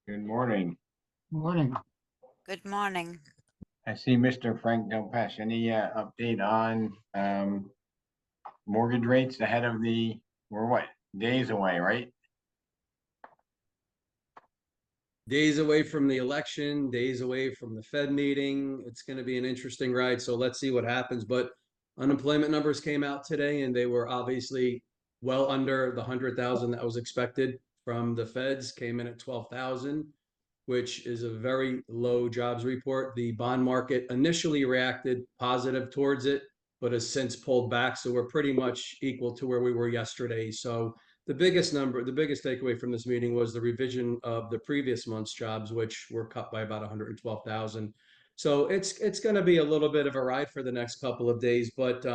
Good morning. Morning. Good morning. I see Mr. Frank Del Pesce. Any update on mortgage rates ahead of we're what, days away, right? Days away from the election, days away from the Fed meeting. It's going to be an interesting ride. So let's see what happens. But unemployment numbers came out today, and they were obviously well under the 100,000 that was expected from the Feds, came in at 12,000, which is a very low jobs report. The bond market initially reacted positive towards it, but has since pulled back. So we're pretty much equal to where we were yesterday. So the biggest takeaway from this meeting was the revision of the previous month's jobs, which were cut by about 112,000. So it's going to be a little bit of a ride for the next couple of days, but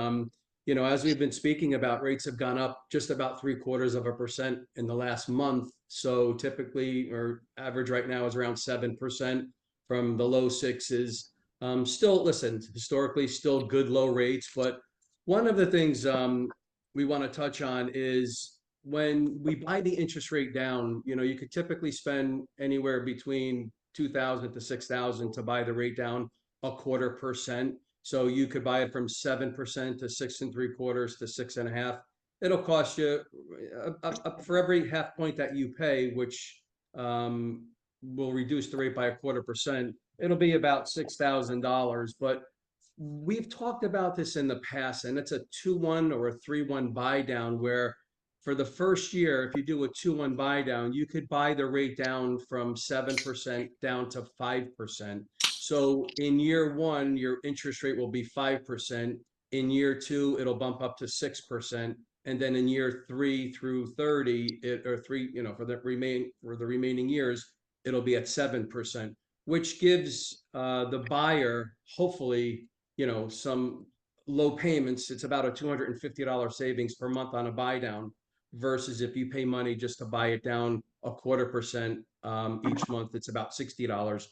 as we've been speaking about, rates have gone up just about 0.75% in the last month. So typically, or average right now is around 7% from the low sixes. Still, listen, historically, still good low rates. But one of the things we want to touch on is when we buy the interest rate down, you could typically spend anywhere between 2,000 to 6,000 to buy the rate down 0.25%. So you could buy it from 7% to 6.75 to 6.5. It'll cost you for every half point that you pay, which will reduce the rate by 0.25%. It'll be about $6,000. But we've talked about this in the past, and it's a 2-1 or a 3-1 buy down where for the first year, if you do a 2-1 buy down, you could buy the rate down from 7% down to 5%. So in year one, your interest rate will be 5%. In year two, it'll bump up to 6%. And then in year 3 through 30, for the remaining years, it'll be at 7%, which gives the buyer hopefully, some low payments. It's about a $250 savings per month on a buy down versus if you pay money just to buy it down 0.25% each month, it's about $60.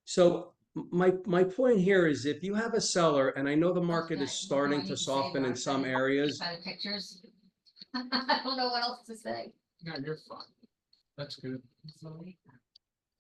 So my point here is if you have a seller, and I know the market is Okay, what do I starting need to to say, soften in Mark? some By areas. the pictures? I don't know what else to say. No, you're fine. That's good.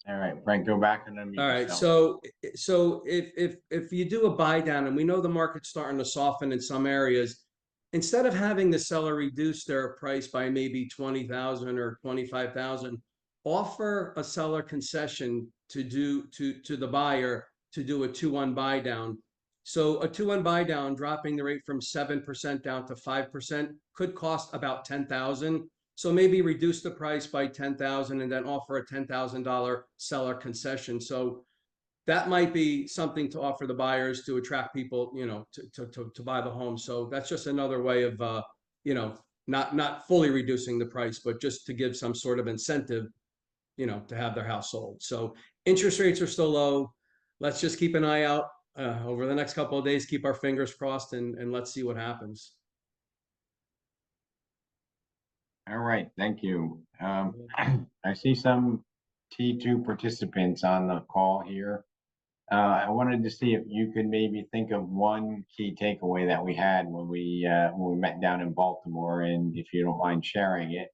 All right, Frank, go back and unmute All right, yourself. so if you do a buy down, and we know the market's starting to soften in some areas, instead of having the seller reduce their price by maybe 20,000 or 25,000, offer a seller concession to the buyer to do a 2-1 buy down. So a 2-1 buy down, dropping the rate from 7% down to 5% could cost about 10,000. So maybe reduce the price by 10,000 and then offer a $10,000 seller concession. So that might be something to offer the buyers to attract people, to buy the home. So that's just another way of, not fully reducing the price, but just to give some sort of incentive, to have their house sold. So interest rates are still low. Let's just keep an eye out over the next couple of days, keep our fingers crossed, and let's see what happens. All right, thank you. I see some T2 participants on the call here. I wanted to see if you could maybe think of one key takeaway that we had when we met down in Baltimore, and if you don't mind sharing it.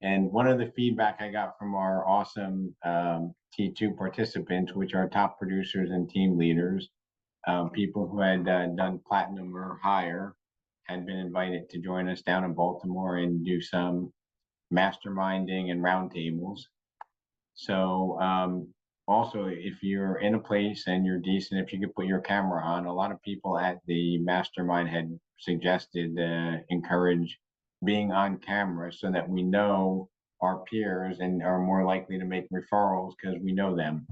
And one of the feedback I got from our awesome T2 participants, which are top producers and team leaders, people who had done platinum or higher, had been invited to join us down in Baltimore and do some masterminding and roundtables. So also, if you're in a place and you're decent, if you could put your camera on, a lot of people at the mastermind had suggested encourage being on camera so that we know our peers and are more likely to make referrals because we know them.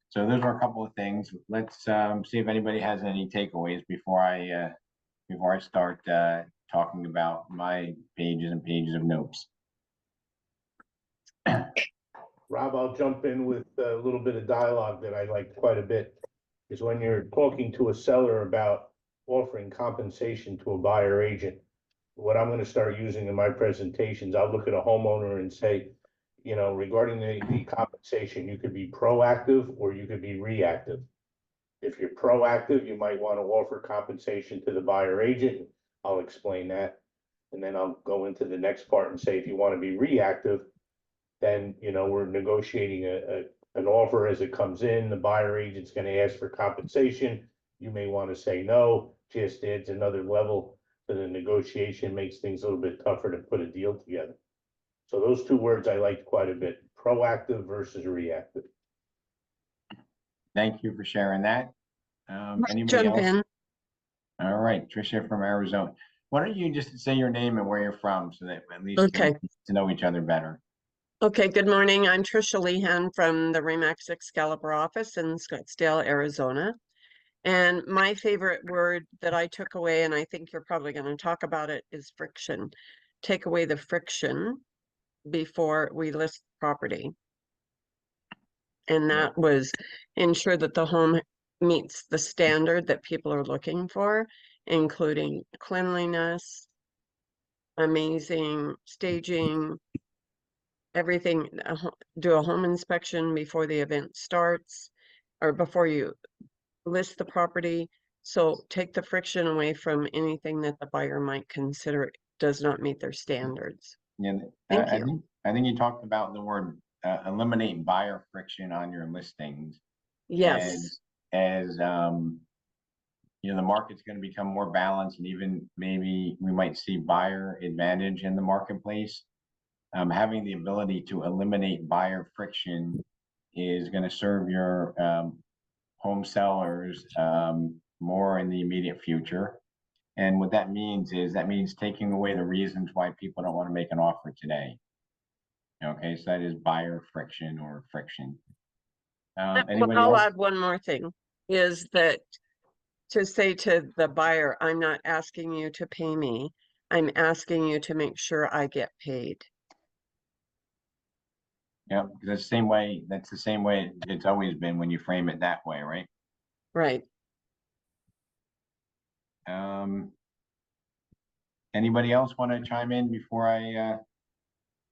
So those are a couple of things. Let's see if anybody has any takeaways before I start talking about my pages and pages of notes. Rob, I'll jump in with a little bit of dialogue that I like quite a bit. Is when you're talking to a seller about offering compensation to a buyer agent. What I'm going to start using in my presentations, I'll look at a homeowner and say, regarding the compensation, you could be proactive or you could be reactive. If you're proactive, you might want to offer compensation to the buyer agent. I'll explain that. And then I'll go into the next part and say, if you want to be reactive, then, we're negotiating an offer as it comes in, the buyer agent's gonna ask for compensation. You may want to say no, just adds another level to the negotiation, makes things a little bit tougher to put a deal together. So those two words I liked quite a bit, proactive versus reactive. Thank you for sharing that. Anybody Jump else? in. All right, Tricia from Arizona. Why don't you just say your name and where you're from so that at least we Okay. get to know each other better. Okay, good morning. I'm Tricia Lehan from the Remax Excalibur office in Scottsdale, Arizona. And my favorite word that I took away, and I think you're probably going to talk about it, is friction. Take away the friction before we list property. And Yeah. that was ensure that the home meets the standard that people are looking for, including cleanliness, amazing staging, everything, do a home inspection before the event starts or before you list the property. So take the friction away from anything that the buyer might consider does not meet their standards. Yeah, Thank I you. think you talked about the word eliminate buyer friction on your listings. Yes, As the market's going to become more balanced, and even maybe we might see buyer advantage in the marketplace. Having the ability to eliminate buyer friction is going to serve your home sellers more in the immediate future. And what that means is taking away the reasons why people don't want to make an offer today. Okay, so that is buyer friction or friction. Anybody I'll else? add one more thing, is that to say to the buyer, I'm not asking you to pay me. I'm asking you to make sure I get paid. Yeah, because that's the same way it's always been when you frame it that way, right? Right. Anybody else want to chime in before I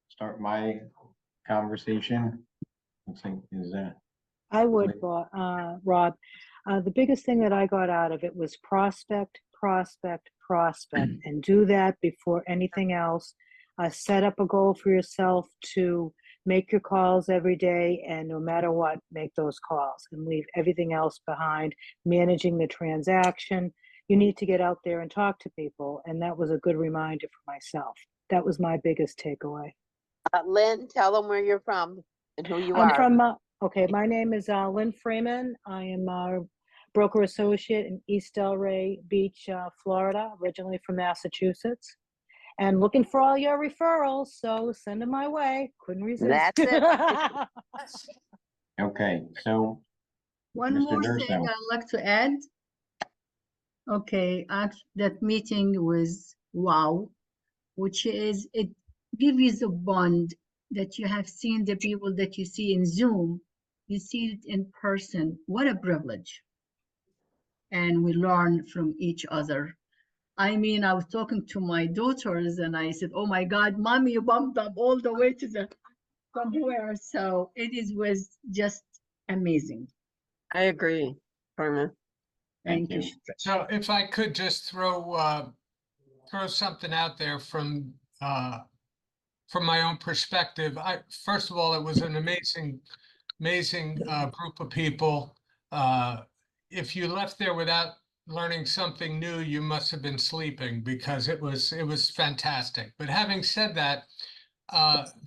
start my conversation? Looks like is I would, Right. Rob. The biggest thing that I got out of it was prospect, prospect, prospect, and do that before anything else. Set up a goal for yourself to make your calls every day, and no matter what, make those calls and leave everything else behind. Managing the transaction. You need to get out there and talk to people, and that was a good reminder for myself. That was my biggest takeaway. Lynn, tell them where you're from and who you I'm are. from, okay, my name is Lynn Freeman. I am a broker associate in East Delray Beach, Florida, originally from Massachusetts. And looking for all your referrals, so send them my way. Couldn't resist. That's it. Okay, so One Mr. more thing Durso. I'd like to add. Okay, that meeting was wow, which is it gives you the bond that you have seen the people that you see in Zoom, you see it in person. What a privilege. And we learn from each other. I mean, I was talking to my daughters and I said, oh my God, mommy, you bumped up all the way to the somewhere. So was just amazing. I agree, Karma. Thank Thank you. you. So if I could just throw something out there from my own perspective. First of all, it was an amazing group of people. If you left there without learning something new, you must have been sleeping, because it was fantastic. But having said that,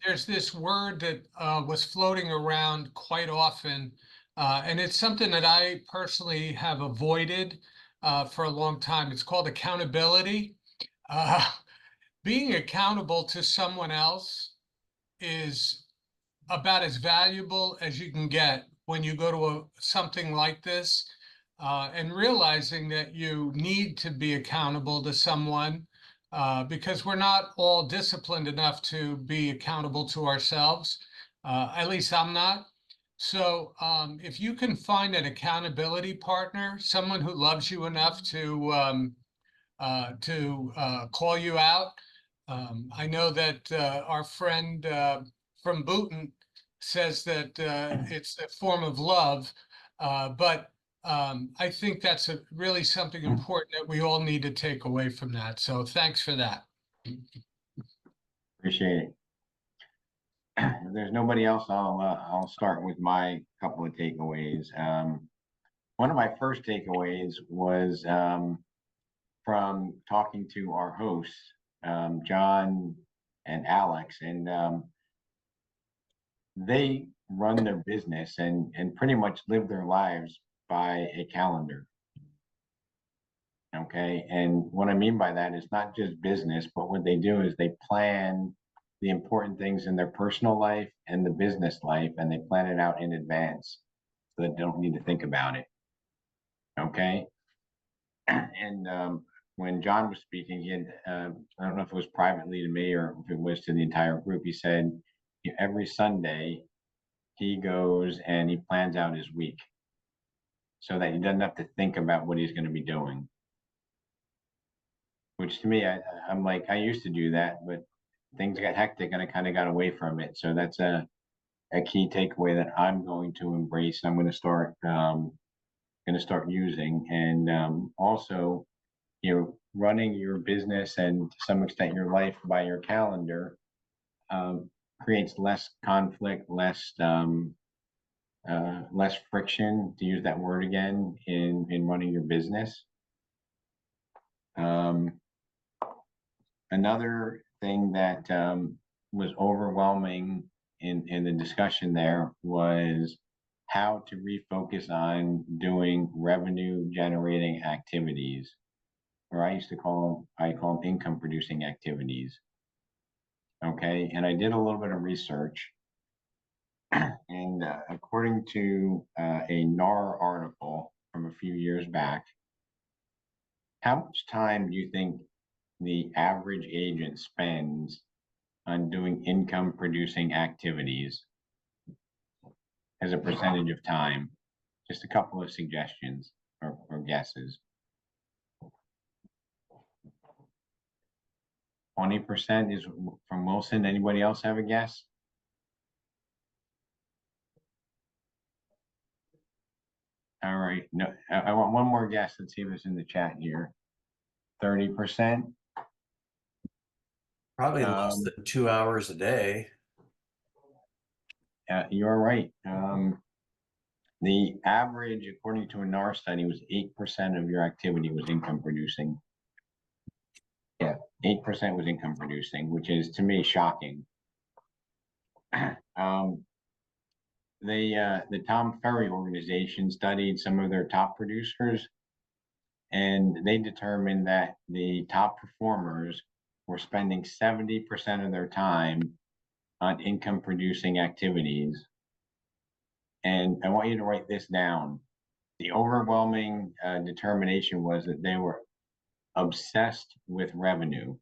there's this word that was floating around quite often, and it's something that I personally have avoided for a long time. It's called accountability. Being accountable to someone else is about as valuable as you can get when you go to something like this, and realizing that you need to be accountable to someone, because we're not all disciplined enough to be accountable to ourselves. At least I'm not. So if you can find an accountability partner, someone who loves you enough to call you out. I know that our friend from Bhutan says that it's a form of love, but I think that's really something important that we all need to take away from that. So thanks for that. Appreciate it. there's nobody else, I'll start with my couple of takeaways. One of my first takeaways was from talking to our hosts, John and Alex, and they run their business and pretty much live their lives by a calendar. Okay, and what I mean by that is not just business, but what they do is they plan the important things in their personal life and the business life, and they plan it out in advance so they don't need to think about it. Okay, and when John was speaking, he had, I don't know if it was privately to me or if it was to the entire group, he said every Sunday he goes and he plans out his week so that he doesn't have to think about what he's going to be doing. Which to me, I'm like, I used to do that, but things got hectic and I kind of got away from it. So that's a key takeaway that I'm going to embrace. I'm going to start using, and also, you know, running your business and to some extent your life by your calendar creates less conflict, less friction, to use that word again, in running your business. Another thing that was overwhelming in the discussion there was how to refocus on doing revenue generating activities, or I call them income producing activities. Okay, and I did a little bit of research, and according to a NAR article from a few years back, how much time do you think the average agent spends on doing income producing activities as a percentage of time? Just a couple of suggestions or guesses. 20% is from Wilson. Anybody else have a guess? All right, no, I want one more guess. Let's see if it's in the chat here. 30%. Probably less than 2 hours a day. You're right. The average, according to a NAR study, was 8% of your activity was income producing. Yeah, 8% was income producing, which is to me shocking. The Tom Ferry organization studied some of their top producers, and they determined that the top performers were spending 70% of their time on income producing activities. And I want you to write this down. The overwhelming determination was that they were obsessed with revenue.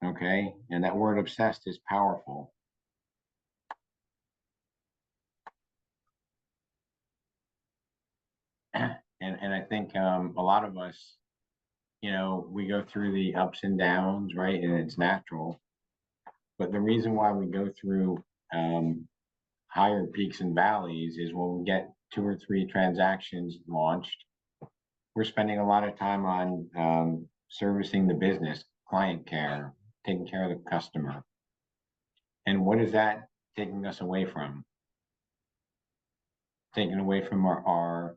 Okay, and that word obsessed is powerful. And I think a lot of us, you know, we go through the ups and downs, right? And it's natural. But the reason why we go through higher peaks and valleys is when we get 2 or 3 transactions launched, we're spending a lot of time on servicing the business, client care, taking care of the customer. And what is that taking us away from? Taking away from our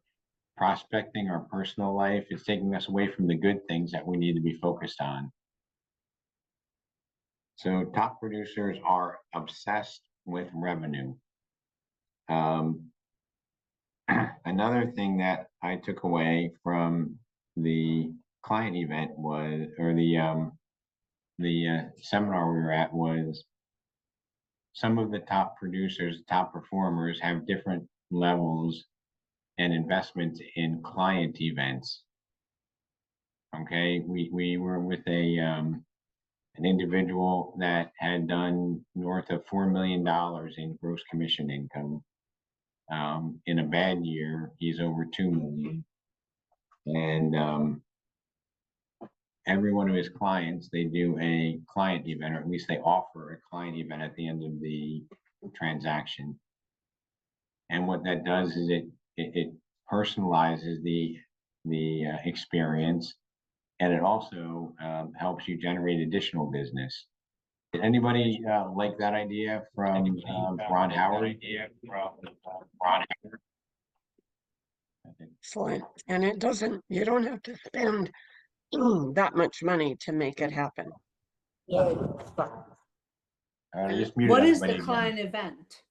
prospecting, our personal life. It's taking us away from the good things that we need to be focused on. So top producers are obsessed with revenue. Another thing that I took away from the client event was, or the seminar we were at, was some of the top producers, top performers have different levels and investments in client events. Okay, we were with an individual that had done north of $4 million in gross commission income. In a bad year, he's over 2 million. And every one of his clients, they do a client event, or at least they offer a client event at the end of the transaction. And what that does is it personalizes the experience, and it also helps you generate additional business. Anybody like that idea from Ron Howard? Excellent. And it doesn't, you don't have to spend that much money to make it happen. I just muted What is the everybody again. client event?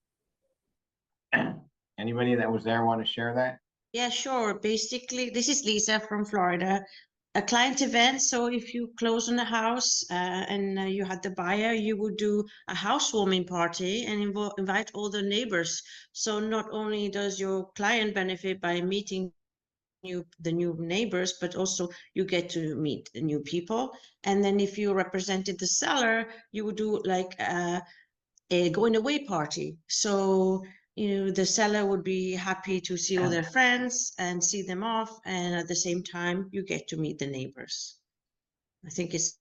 Anybody that was there want to share that? Yeah, sure. Basically, this is Lisa from Florida. A client event. So if you close on a house and you had the buyer, you would do a housewarming party and invite all the neighbors. So not only does your client benefit by meeting the new neighbors, but also you get to meet the new people. And then if you represented the seller, you would do like a going away party. So the seller would be happy to see all their friends and see them off, and at the same time you get to meet the neighbors. I think it's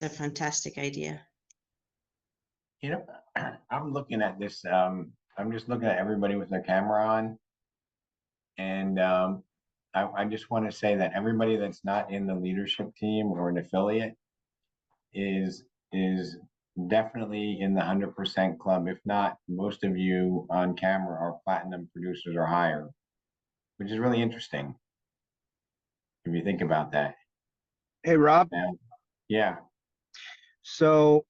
a fantastic idea. I'm looking at this, I'm just looking at everybody with their camera on. And I just want to say that everybody that's not in the leadership team or an affiliate is definitely in the 100% club. If not, most of you on camera are platinum producers or higher, which is really interesting if you think about that. Hey, Rob. Yeah. So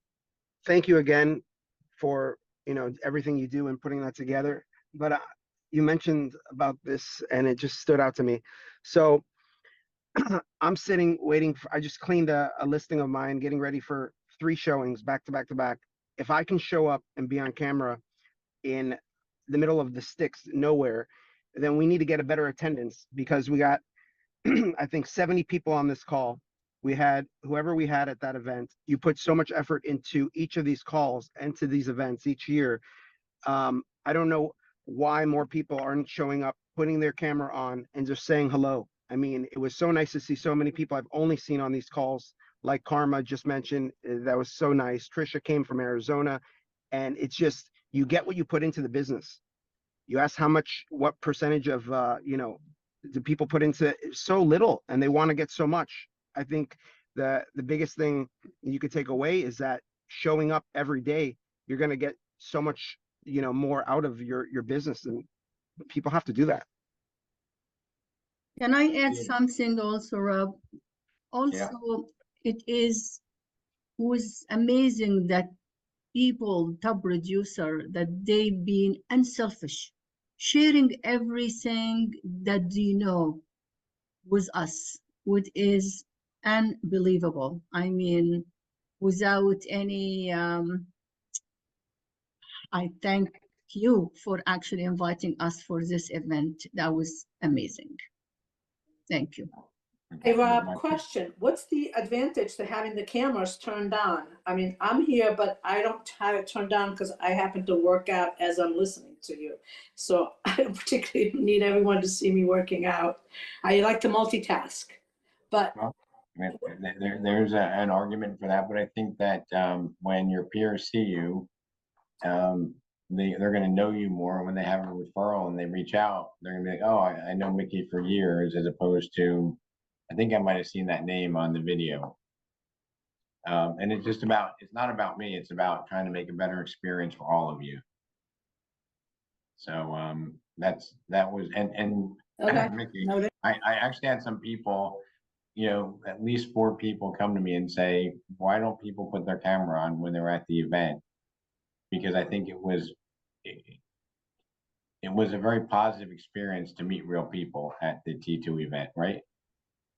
thank you again for, everything you do and putting that together. But you mentioned about this and it just stood out to me. So I'm sitting waiting I just cleaned a listing of mine, getting ready for 3 showings back to back to back. If I can show up and be on camera in the middle of the sticks, nowhere, then we need to get a better attendance, because we got, I think 70 people on this call. We had whoever we had at that event. You put so much effort into each of these calls and to these events each year. I don't know why more people aren't showing up, putting their camera on and just saying hello. I mean, it was so nice to see so many people I've only seen on these calls, like Karma just mentioned. That was so nice. Trisha came from Arizona, and it's just, you get what you put into the business. You ask what percentage of, do people put into so little, and they want to get so much. I think the biggest thing you could take away is that showing up every day, you're going to get so much, more out of your business, and people have to do that. Can I add something also, Rob? Also, it was amazing that people, top producer, that they've been unselfish, sharing everything that they know with us, which is unbelievable. I mean, without any, I thank you for actually inviting us for this event. That was amazing. Thank you. Hey, Rob, question. What's the advantage to having the cameras turned on? I mean, I'm here, but I don't have it turned on because I happen to work out as I'm listening to you. So I don't particularly need everyone to see me working out. I like to multitask, but. Well, there's an argument for that, but I think that when your peers see you, they're going to know you more. When they have a referral and they reach out, they're going to be like, oh, I know Mickey for years, as opposed to, I think I might have seen that name on the video. And it's not about me. It's about trying to make a better experience for all of you. So that was, and Okay. Mickey, I actually had some people, at least 4 people come to me and say, why don't people put their camera on when they're at the event? Because I think it was a very positive experience to meet real people at the T2 event, right?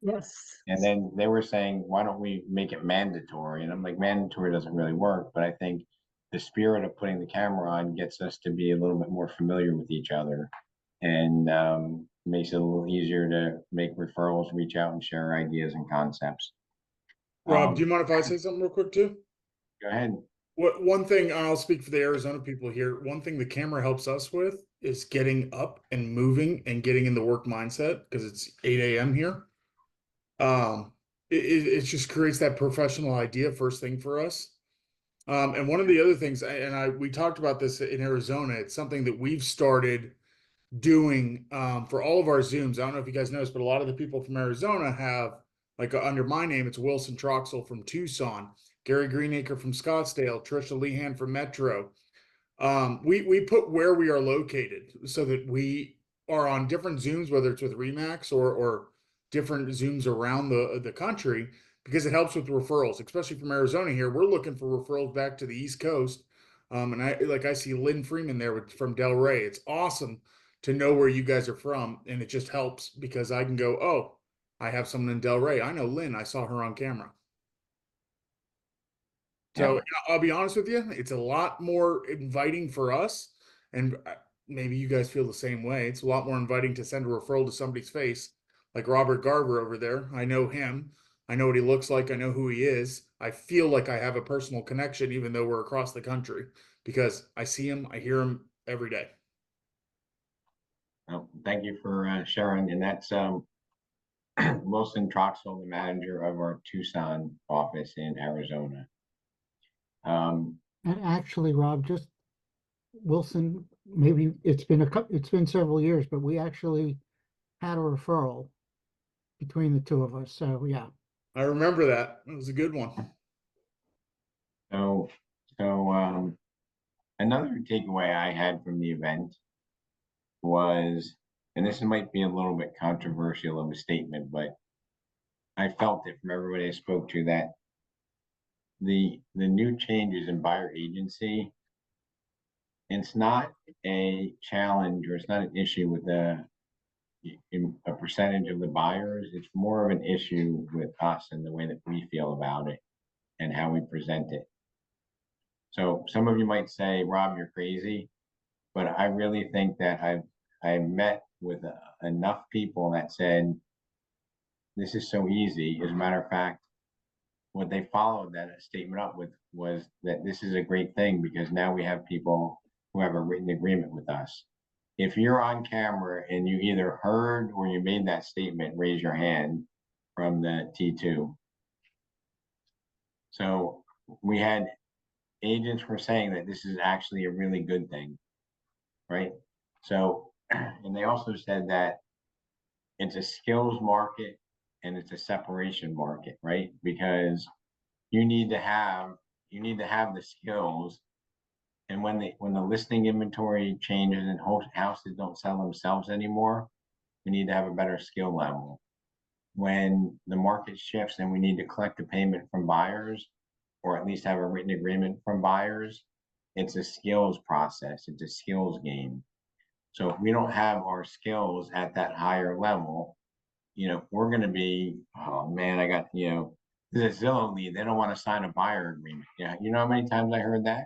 Yes. And then they were saying, why don't we make it mandatory? And I'm like, mandatory doesn't really work, but I think the spirit of putting the camera on gets us to be a little bit more familiar with each other, and makes it a little easier to make referrals, reach out and share ideas and concepts. Rob, do you mind if I say something real quick too? Go ahead. One thing, I'll speak for the Arizona people here. One thing the camera helps us with is getting up and moving and getting in the work mindset, because it's 8 a.m. here. It just creates that professional idea first thing for us. And one of the other things, we talked about this in Arizona, it's something that we've started doing for all of our Zooms. I don't know if you guys noticed, but a lot of the people from Arizona have, like under my name, it's Wilson Troxel from Tucson. Gary Greenacre from Scottsdale, Trisha Lehan from Metro. We put where we are located so that we are on different Zooms, whether it's with Remax or different Zooms around the country, because it helps with referrals, especially from Arizona here. We're looking for referrals back to the East Coast. And I see Lynn Freeman there from Delray. It's awesome to know where you guys are from, and it just helps because I can go, oh, I have someone in Delray. I know Lynn. I saw her on camera. So I'll be honest with you, it's a lot more inviting for us, and maybe you guys feel the same way. It's a lot more inviting to send a referral to somebody's face, like Robert Garver over there. I know him. I know what he looks like. I know who he is. I feel like I have a personal connection, even though we're across the country, because I see him, I hear him every day. Well, thank you for sharing. And that's Wilson Troxel, the manager of our Tucson office in Arizona. And actually, Rob, just Wilson, maybe it's been several years, but we actually had a referral between the two of us. So yeah. I remember that. It was a good one. So another takeaway I had from the event was, and this might be a little bit controversial of a statement, but I felt it from everybody I spoke to that the new changes in buyer agency, it's not a challenge or it's not an issue with a percentage of the buyers. It's more of an issue with us and the way that we feel about it and how we present it. So some of you might say, Rob, you're crazy, but I really think that I've met with enough people that said, this is so easy. As a matter of fact, what they followed that statement up with was that this is a great thing because now we have people who have a written agreement with us. If you're on camera and you either heard or you made that statement, raise your hand from the T2. So we had agents were saying that this is actually a really good thing, right? So, and they also said that it's a skills market and it's a separation market, right? Because you need to have the skills. And when the listing inventory changes and houses don't sell themselves anymore, we need to have a better skill level. When the market shifts and we need to collect a payment from buyers, or at least have a written agreement from buyers, it's a skills process. It's a skills game. So if we don't have our skills at that higher level, we're going to be, oh man, I got, this is Zillow lead. They don't want to sign a buyer agreement. Yeah. You know how many times I heard that?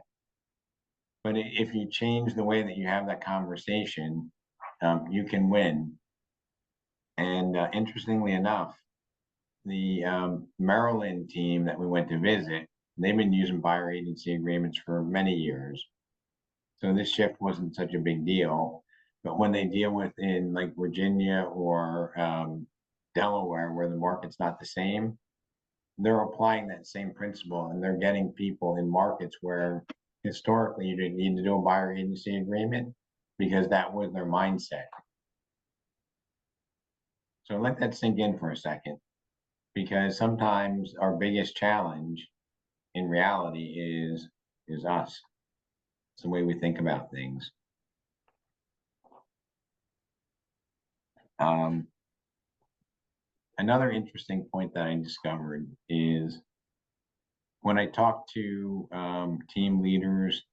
But if you change the way that you have that conversation, you can win. And interestingly enough, the Maryland team that we went to visit, they've been using buyer agency agreements for many years. So this shift wasn't such a big deal. But when they deal with in like Virginia or Delaware, where the market's not the same, they're applying that same principle and they're getting people in markets where historically you didn't need to do a buyer agency agreement because that was their mindset. So let that sink in for a second, because sometimes our biggest challenge in reality is us. It's the way we think about things. Another interesting point that I discovered is when I talk to team leaders,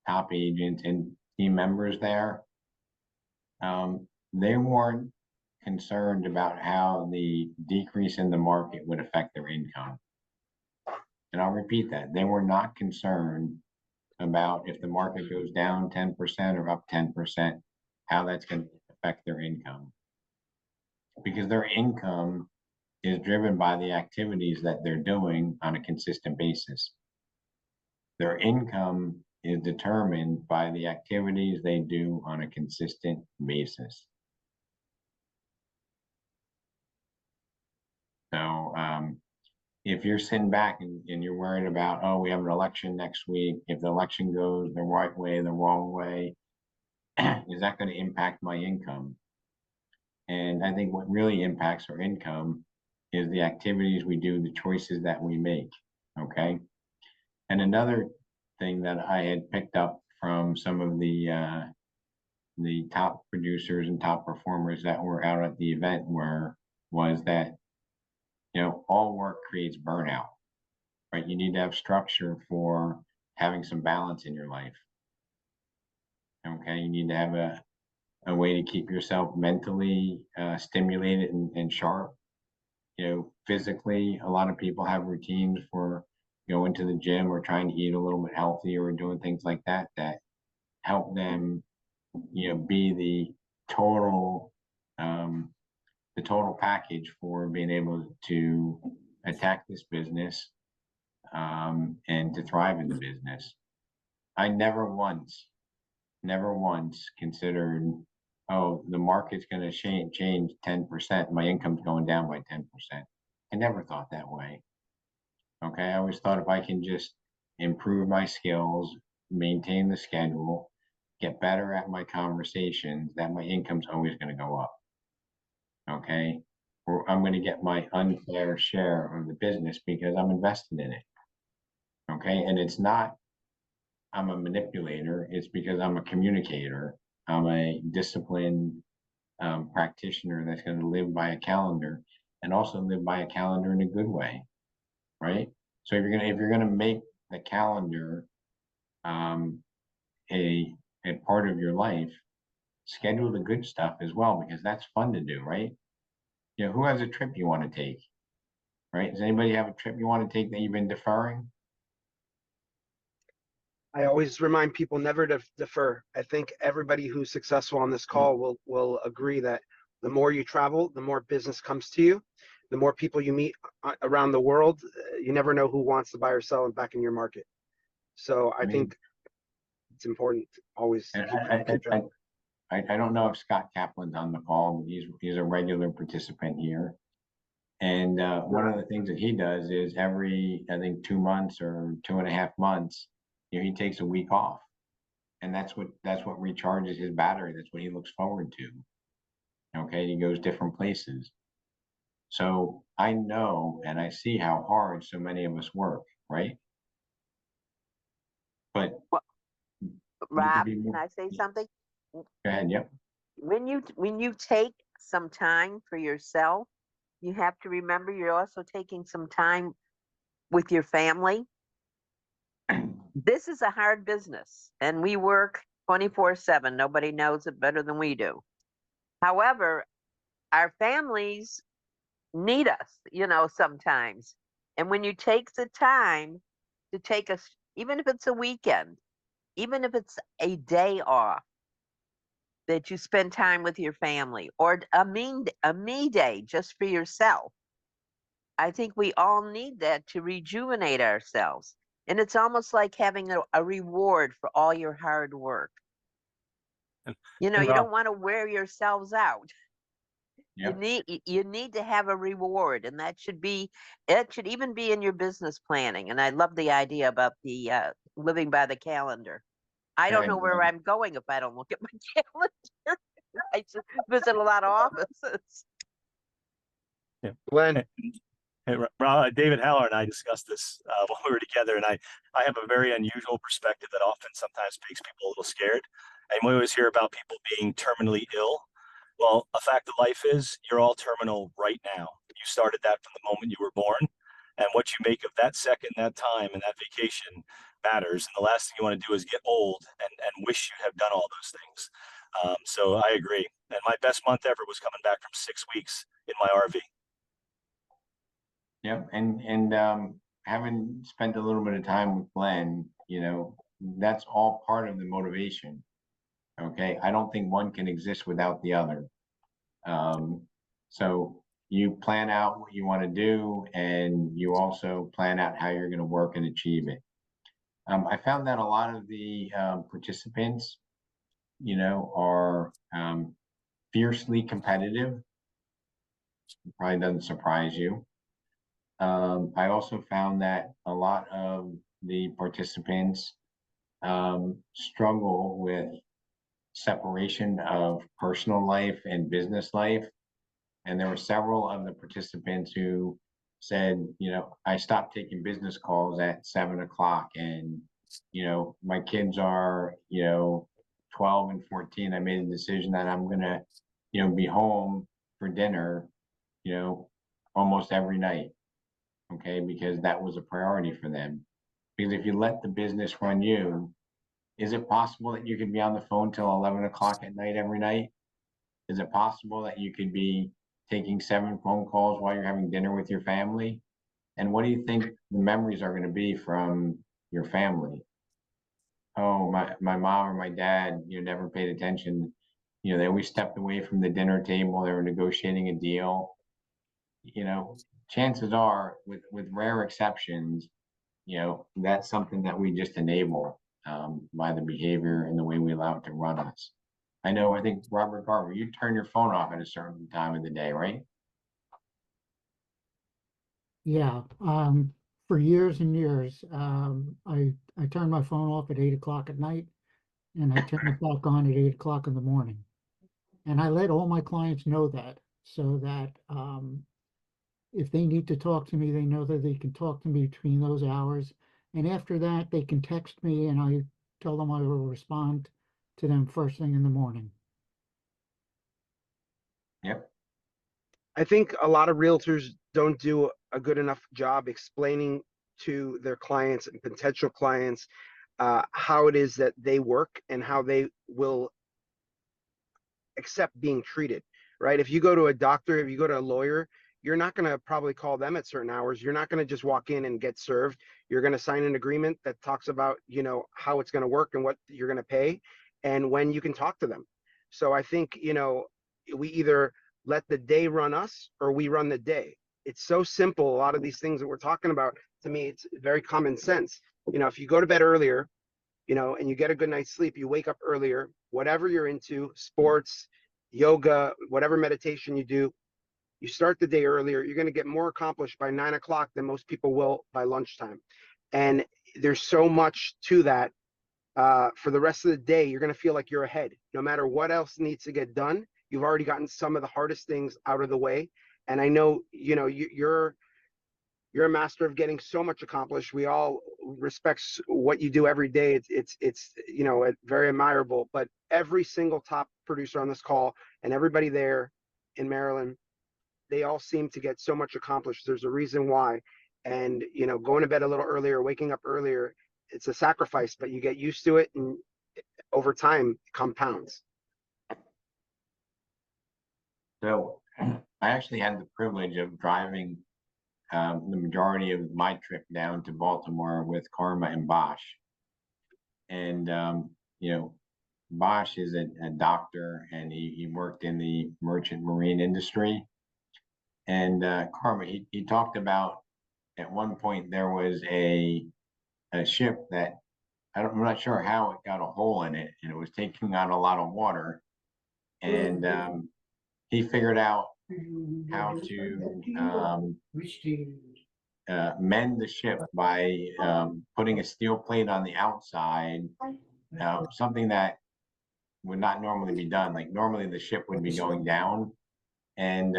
top agents, and team members there, they weren't concerned about how the decrease in the market would affect their income. And I'll repeat that. They were not concerned about if the market goes down 10% or up 10%, how that's going to affect their income. Because their income is driven by the activities that they're doing on a consistent basis. Their income is determined by the activities they do on a consistent basis. So if you're sitting back and you're worried about, oh, we have an election next week, if the election goes the right way, the wrong way, is that going to impact my income? And I think what really impacts our income is the activities we do, the choices that we make, okay? And another thing that I had picked up from some of the top producers and top performers that were out at the event was that, all work creates burnout, right? You need to have structure for having some balance in your life. Okay, you need to have a way to keep yourself mentally stimulated and sharp. Physically, a lot of people have routines for going to the gym or trying to eat a little bit healthier or doing things like that help them, be total the total package for being able to attack this business and to thrive in the business. I never once considered, oh, the market's going to change 10%. My income's going down by 10%. I never thought that way. Okay. I always thought if I can just improve my skills, maintain the schedule, get better at my conversations, that my income's always going to go up. Okay. Or I'm going to get my unfair share of the business because I'm invested in it. Okay. And it's not, I'm a manipulator. It's because I'm a communicator. I'm a disciplined practitioner that's going to live by a calendar and also live by a calendar in a good way. Right. So if you're gonna make the calendar a part of your life, schedule the good stuff as well, because that's fun to do, right? Who has a trip you want to take? Right? Does anybody have a trip you want to take that you've been deferring? I always remind people never to defer. I think everybody who's successful on this call will agree that the more you travel, the more business comes to you. The more people you meet around the world, you never know who wants to buy or sell and back in your market. So I think it's important to always keep traveling. I don't know if Scott Kaplan's on the call, but he's a regular participant here. And one of the things that he does is every, I think, 2 months or 2.5 months, he takes a week off. And that's what recharges his battery. That's what he looks forward to. Okay, he goes different places. So I know and I see how hard so many of us work, right? But Rob, can I say something? Go ahead. Yep. When you take some time for yourself, you have to remember you're also taking some time with your family. This is a hard business and we work 24/7. Nobody knows it better than we do. However, our families need us, sometimes. And when you take the time to take us, even if it's a weekend, even if it's a day off, that you spend time with your family or a me day just for yourself. I think we all need that to rejuvenate ourselves. And it's almost like having a reward for all your hard work. You don't want to wear yourselves out. Yep. You need to have a reward, and it should even be in your business planning. And I love the idea about the living by the calendar. I don't know where I'm going if I don't look at my calendar. I just visit a lot of offices. Yeah. Glenn. Hey, David Haller and I discussed this when we were together, and I have a very unusual perspective that often sometimes makes people a little scared. And we always hear about people being terminally ill. Well, a fact of life is you're all terminal right now. You started that from the moment you were born, and what you make of that second, that time, and that vacation matters. And the last thing you want to do is get old and wish you have done all those things. So I agree. And my best month ever was coming back from 6 weeks in my RV. Yep. And having spent a little bit of time with Glenn, that's all part of the motivation. Okay. I don't think one can exist without the other. So you plan out what you want to do, and you also plan out how you're going to work and achieve it. I found that a lot of the participants, are fiercely competitive. It probably doesn't surprise you. I also found that a lot of the participants struggle with separation of personal life and business life. And there were several of the participants who said, I stopped taking business calls at 7 o'clock, and, my kids are, 12 and 14. I made a decision that I'm gonna, be home for dinner, almost every night. Okay, because that was a priority for them. Because if you let the business run you, is it possible that you could be on the phone till 11 o'clock at night every night? Is it possible that you could be taking 7 phone calls while you're having dinner with your family? And what do you think the memories are going to be from your family? Oh, my mom or my dad, never paid attention. They always stepped away from the dinner table. They were negotiating a deal. Chances are, with rare exceptions, that's something that we just enable by the behavior and the way we allow it to run us. I think Robert Garver, you turn your phone off at a certain time of the day, right? Yeah, for years and years, I turned my phone off at 8 o'clock at night, and I turned it back on at 8 o'clock in the morning. And I let all my clients know that, so that if they need to talk to me, they know that they can talk to me between those hours. And after that, they can text me, and I tell them I will respond to them first thing in the morning. Yep. I think a lot of realtors don't do a good enough job explaining to their clients and potential clients how it is that they work and how they will accept being treated, right? If you go to a doctor, if you go to a lawyer, you're not going to probably call them at certain hours. You're not going to just walk in and get served. You're going to sign an agreement that talks about, how it's going to work and what you're going to pay and when you can talk to them. So I think, we either let the day run us or we run the day. It's so simple. A lot of these things that we're talking about, to me, it's very common sense. If you go to bed earlier, and you get a good night's sleep, you wake up earlier, whatever you're into, sports, yoga, whatever meditation you do, you start the day earlier, you're going to get more accomplished by 9 o'clock than most people will by lunchtime. And there's so much to that. For the rest of the day, you're going to feel like you're ahead. No matter what else needs to get done, you've already gotten some of the hardest things out of the way. And I know, you're a master of getting so much accomplished. We all respect what you do every day. It's very admirable. But every single top producer on this call and everybody there in Maryland, they all seem to get so much accomplished. There's a reason why. And going to bed a little earlier, waking up earlier, it's a sacrifice, but you get used to it, and over time it compounds. So I actually had the privilege of driving the majority of my trip down to Baltimore with Karma and Bosch. And, Bosch is a doctor, and he worked in the merchant marine industry. And Karma, he talked about at one point there was a ship that I'm not sure how it got a hole in it, and it was taking out a lot of water. And he figured out how to mend the ship by putting a steel plate on the outside, something that would not normally be done. Like normally the ship would be going down, and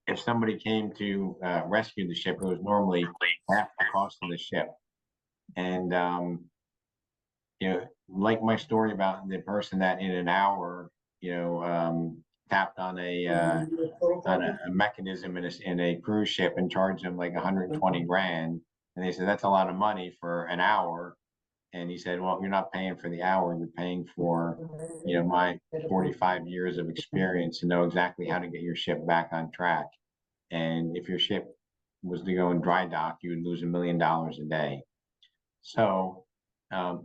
if somebody came to rescue the ship, it was normally half the cost of the ship. And like my story about the person that in an hour, tapped on a mechanism in a cruise ship and charged them like 120 grand. And they said, that's a lot of money for an hour. And he said, well, you're not paying for the hour, you're paying for, my 45 years of experience to know exactly how to get your ship back on track. And if your ship was to go in dry dock, you would lose $1 million a day. So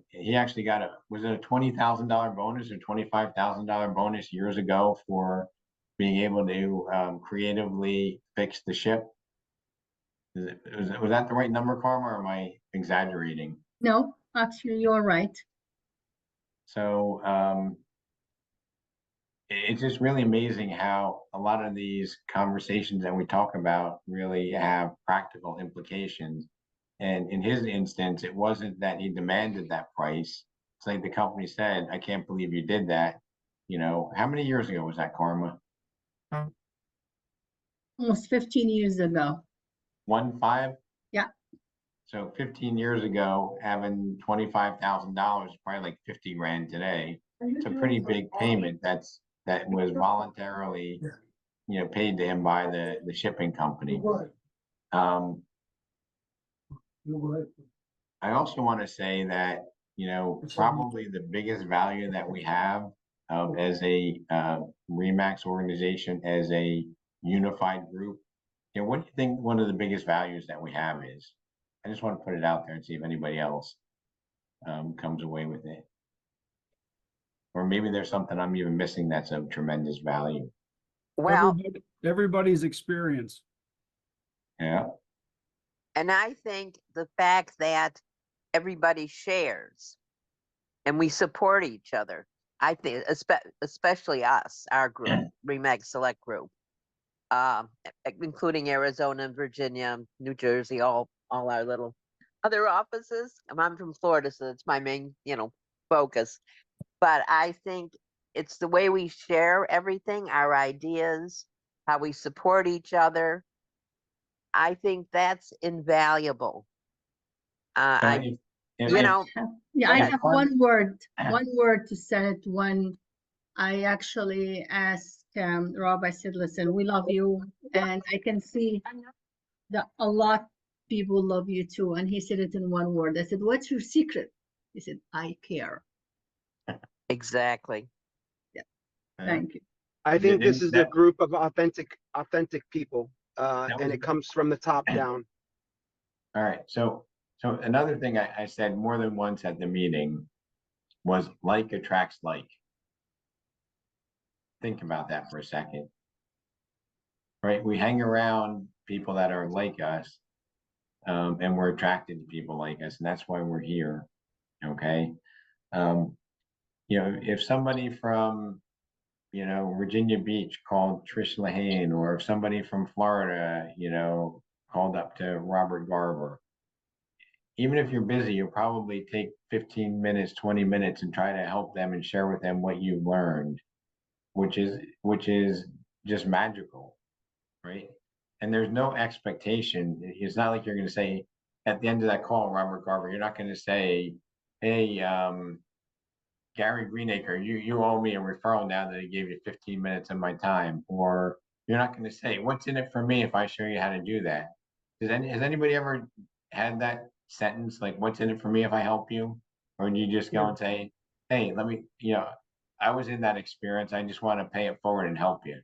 he actually got was it a $20,000 bonus or $25,000 bonus years ago for being able to creatively fix the ship? Was that the right number, Karma, or am I exaggerating? No, actually, you're right. So it's just really amazing how a lot of these conversations that we talk about really have practical implications. And in his instance, it wasn't that he demanded that price. It's like the company said, I can't believe you did that. How many years ago was that, Karma? almost 15 years ago. 1.5? Yeah. So 15 years ago, having $25,000, probably like 50 grand today. It's a pretty big payment that was voluntarily, paid to him by the shipping company. I also want to say that, probably the biggest value that we have as a RE/MAX organization, as a unified group, what do you think one of the biggest values that we have is? I just want to put it out there and see if anybody else comes away with it. Or maybe there's something I'm even missing that's of tremendous value. Well, Everybody's experience. Yeah. and I think the fact that everybody shares and we support each other, I think, especially us, our group, RE/MAX Select Group, including Arizona and Virginia, New Jersey, all our little other offices. I'm from Florida, so it's my main, focus. But I think it's the way we share everything, our ideas, how we support each other. I think that's invaluable. I have one word to say it when I actually asked Rob. I said, "Listen, we love you, and I can see that a lot of people love you too." And he said it in one word. I said, "What's your secret?" He said, "I care." Exactly. Yeah. Thank you. I think this is a group of authentic people, and it comes from the top down. All right. So another thing I said more than once at the meeting was like attracts like. Think about that for a second. Right? We hang around people that are like us, and we're attracted to people like us, and that's why we're here. Okay. If somebody from, Virginia Beach called Trish Lehane, or if somebody from Florida, called up to Robert Garber, even if you're busy, you'll probably take 15 minutes, 20 minutes and try to help them and share with them what you learned, which is just magical, right? And there's no expectation. It's not like you're going to say at the end of that call, Robert Garber, you're not going to say, "Hey, Gary Greenacre, you owe me a referral now that I gave you 15 minutes of my time." Or you're not going to say, "What's in it for me if I show you how to do that?" Has anybody ever had that sentence, like, "What's in it for me if I help you?" Or do you just go and say, "Hey, let me, I was in that experience. I just want to pay it forward and help you."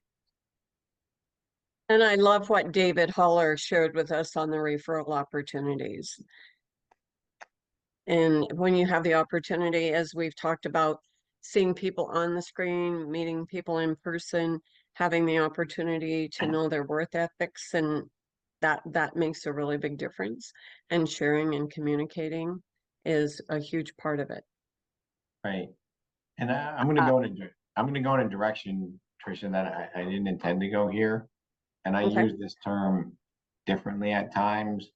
And I love what David Haller shared with us on the referral opportunities. And when you have the opportunity, as we've talked about, seeing people on the screen, meeting people in person, having the opportunity to know their work ethics, and that makes a really big difference. And sharing and communicating is a huge part of it. Right. And I'm going to go in a direction, Tricia, that I didn't intend to go here. And I use this term differently at times,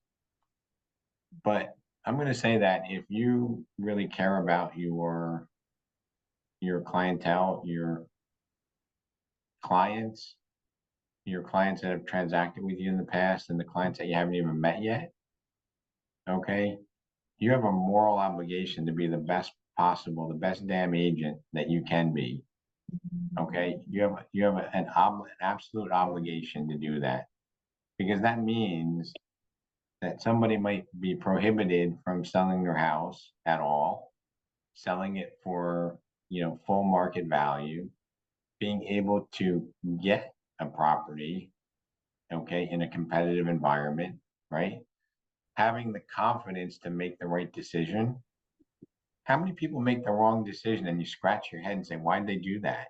but I'm going to say that if you really care about your clientele, your clients that have transacted with you in the past, and the clients that you haven't even met yet, okay, you have a moral obligation to be the best possible, the best damn agent that you can be. Okay, you have an absolute obligation to do that, because that means that somebody might be prohibited from selling their house at all, selling it for, full market value, being able to get a property, okay, in a competitive environment, right? Having the confidence to make the right decision. How many people make the wrong decision and you scratch your head and say, why'd they do that?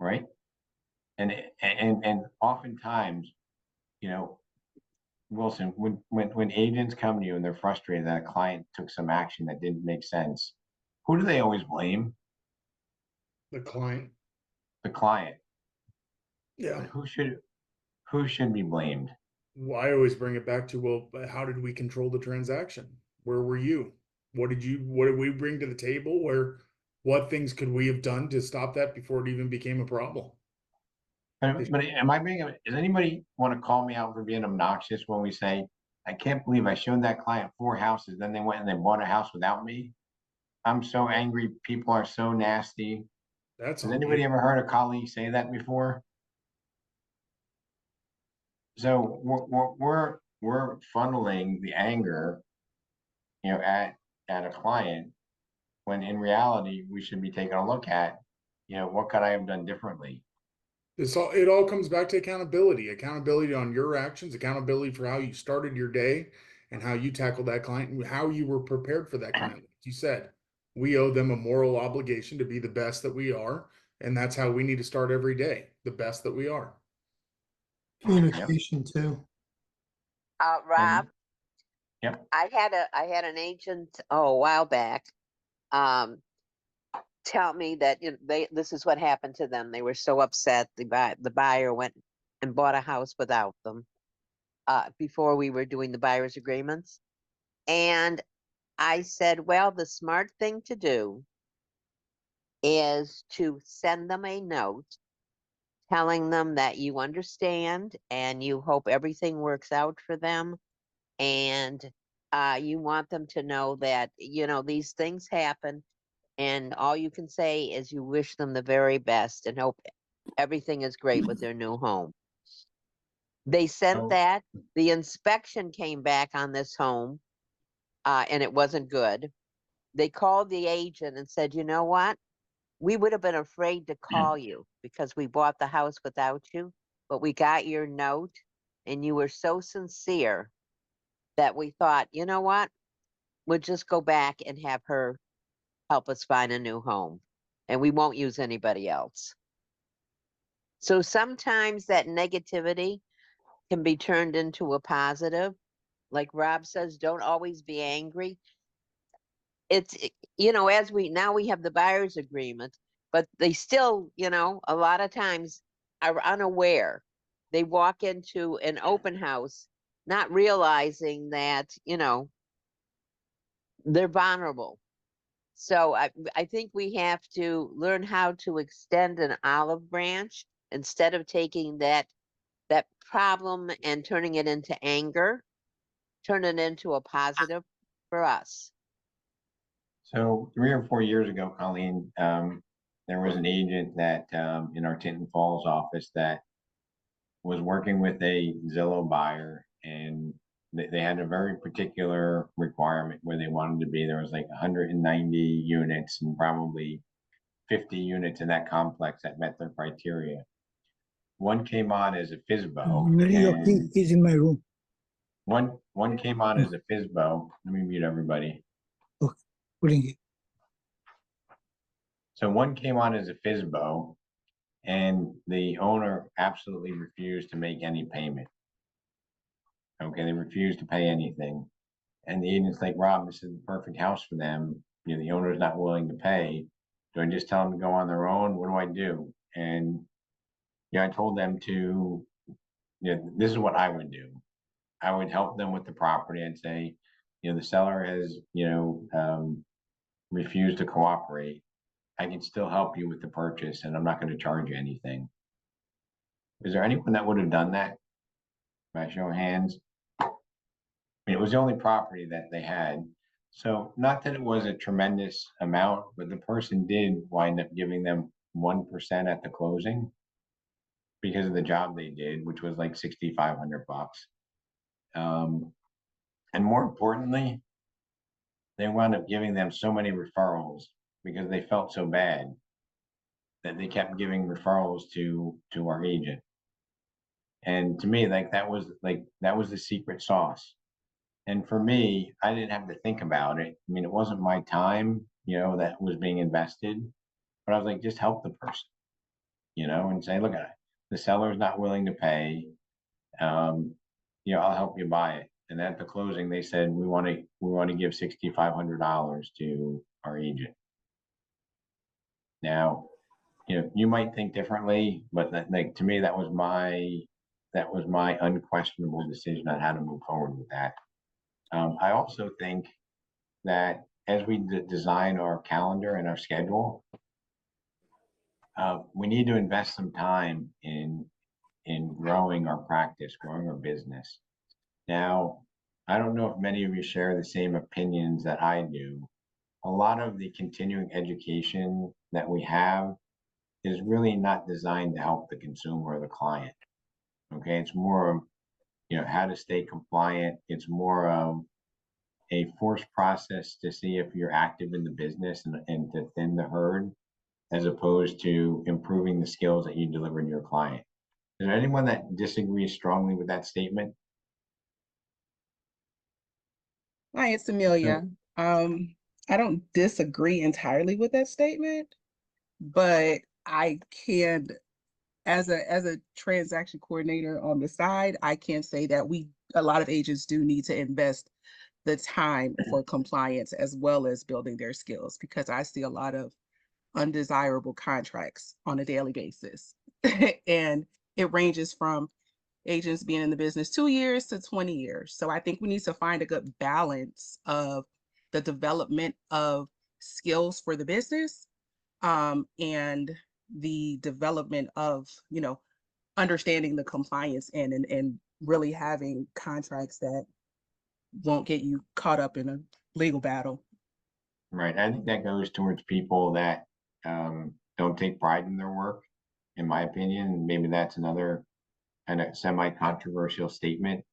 Right? And oftentimes, Wilson, when agents come to you and they're frustrated that a client took some action that didn't make sense, who do they always blame? The client. The client. Yeah. But who should be blamed? Well, I always bring it back to, well, how did we control the transaction? Where were you? What did we bring to the table? What things could we have done to stop that before it even became a problem? But am I being, does anybody want to call me out for being obnoxious when we say, I can't believe I showed that client 4 houses, then they went and they bought a house without me? I'm so angry. People are so nasty. That's Has on anybody you. ever heard a colleague say that before? So we're funneling the anger, at a client, when in reality, we should be taking a look at, what could I have done differently? It all comes back to accountability on your actions, accountability for how you started your day and how you tackled that client and how you were prepared for that client. Like you said, we owe them a moral obligation to be the best that we are. And that's how we need to start every day, the best that we are. Communication too. Rob, Yep. I had an agent a while back tell me that this is what happened to them. They were so upset. The buyer went and bought a house without them before we were doing the buyer's agreements. And I said, well, the smart thing to do is to send them a note telling them that you understand and you hope everything works out for them. And you want them to know that, these things happen. And all you can say is you wish them the very best and hope everything is great with their new home. They sent So- that. The inspection came back on this home, and it wasn't good. They called the agent and said, you know what? We would have been afraid to call you because we bought the house without you, but we got your note and you were so sincere that we thought, you know what? We'll just go back and have her help us find a new home and we won't use anybody else. So sometimes that negativity can be turned into a positive. Like Rob says, don't always be angry. It's, as we have the buyer's agreement, but they still, a lot of times are unaware. They walk into an open house, not realizing that, they're vulnerable. So I think we have to learn how to extend an olive branch instead of taking that problem and turning it into anger, turn it into a positive for us. So 3 or 4 years ago, Colleen, there was an agent that, in our Tinton Falls office that was working with a Zillow buyer, and they had a very particular requirement where they wanted to be. There was like 190 units and probably 50 units in that complex that met their criteria. One came on as a FISBO. And is in my room. one came on as a FISBO. Let me mute everybody. Putting it. So one came on as a FISBO, and the owner absolutely refused to make any payment. Okay, they refused to pay anything. And the agent's like, Rob, this is the perfect house for them. The owner's not willing to pay. Do I just tell them to go on their own? What do I do? And I told them to, this is what I would do. I would help them with the property and say, the seller has, refused to cooperate. I can still help you with the purchase and I'm not going to charge you anything. Is there anyone that would have done that? By show of hands? It was the only property that they had. So not that it was a tremendous amount, but the person did wind up giving them 1% at the closing because of the job they did, which was like $6,500. And more importantly, they wound up giving them so many referrals because they felt so bad that they kept giving referrals to our agent. And to me, that was the secret sauce. And for me, I didn't have to think about it. I mean, it wasn't my time, that was being invested, but I was like, just help the person, and say, look, the seller's not willing to pay. I'll help you buy it. And at the closing, they said, we want to give $6,500 to our agent. Now, you might think differently, but to me, that was my unquestionable decision on how to move forward with that. I also think that as we design our calendar and our schedule, we need to invest some time in in growing our practice, growing our business. Now, I don't know if many of you share the same opinions that I do. A lot of the continuing education that we have is really not designed to help the consumer or the client. Okay, it's more of, how to stay compliant. It's more of a forced process to see if you're active in the business and to thin the herd, as opposed to improving the skills that you deliver to your client. Is there anyone that disagrees strongly with that statement? Hi, it's Amelia. I don't disagree entirely with that statement, but I can, as a transaction coordinator on the side, I can say that a lot of agents do need to invest the time for compliance as well as building their skills, because I see a lot of undesirable contracts on a daily basis. And it ranges from agents being in the business 2 years to 20 years. So I think we need to find a good balance of the development of skills for the business, and the development of, understanding the compliance and really having contracts that won't get you caught up in a legal battle. Right. I think that goes towards people that don't take pride in their work, in my opinion. Maybe that's another kind of semi-controversial statement.